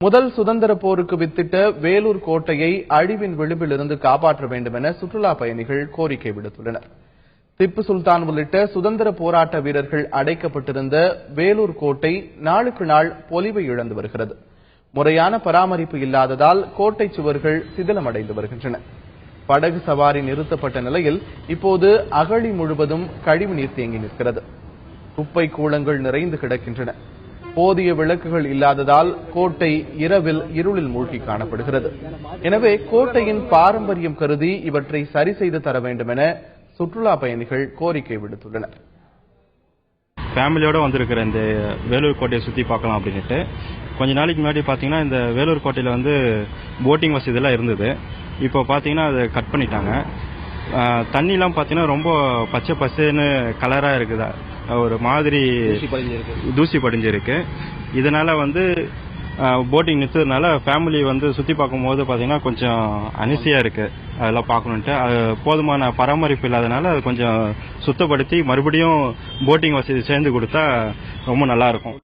முதல் சுதந்திர போருக்கு வித்திட்ட வேலூர் கோட்டையை அழிவின் விளிம்பிலிருந்து காப்பாற்ற வேண்டும் என சுற்றுலா பயணிகள் கோரிக்கை விடுத்துள்ளனர். திப்பு சுல்தான் உள்ளிட்ட சுதந்திர போராட்ட வீரர்கள் அடைக்கப்பட்டிருந்த வேலூர் கோட்டை நாளுக்கு நாள் பொலிவை இழந்து வருகிறது. முறையான பராமரிப்பு இல்லாததால் கோட்டை சுவர்கள் சிதிலமடைந்து வருகின்றன. படகு சவாரி நிறுத்தப்பட்ட நிலையில் இப்போது அகழி முழுவதும் கழிவுநீர் தேங்கி நிற்கிறது. குப்பை கூளங்கள் நிறைந்து கிடக்கின்றன. போதிய விளக்குகள் இல்லாததால் கோட்டை இரவில் இருளில் மூழ்கி காணப்படுகிறது. எனவே கோட்டையின் பாரம்பரியம் கருதி இவற்றை சரி செய்து தர வேண்டும் என சுற்றுலா பயணிகள் கோரிக்கை விடுத்துள்ளனர். ஃபேமிலியோட வந்திருக்கிற இந்த வேலூர் கோட்டையை சுற்றி பார்க்கலாம் அப்படின்ட்டு கொஞ்ச நாளைக்கு முன்னாடி பார்த்தீங்கன்னா இந்த வேலூர் கோட்டையில் போட்டிங் வசதியெல்லாம் இருந்தது. இப்போ பார்த்தீங்கன்னா அதை கட் பண்ணிட்டாங்க. தண்ணிலாம் பார்த்தீங்கன்னா ரொம்ப பச்சை பசேன்னு கலராக இருக்குதா, ஒரு மாதிரி தூசி படிஞ்சிருக்கு. இதனால போட்டிங் நிறுத்ததுனால ஃபேமிலி சுற்றி பார்க்கும்போது பார்த்தீங்கன்னா கொஞ்சம் அனிசியா இருக்கு. அதெல்லாம் பார்க்கணுன்ட்டு போதுமான பராமரிப்பு இல்லாதனால அது கொஞ்சம் சுத்தப்படுத்தி மறுபடியும் போட்டிங் வசதி சேர்ந்து கொடுத்தா ரொம்ப நல்லா இருக்கும்.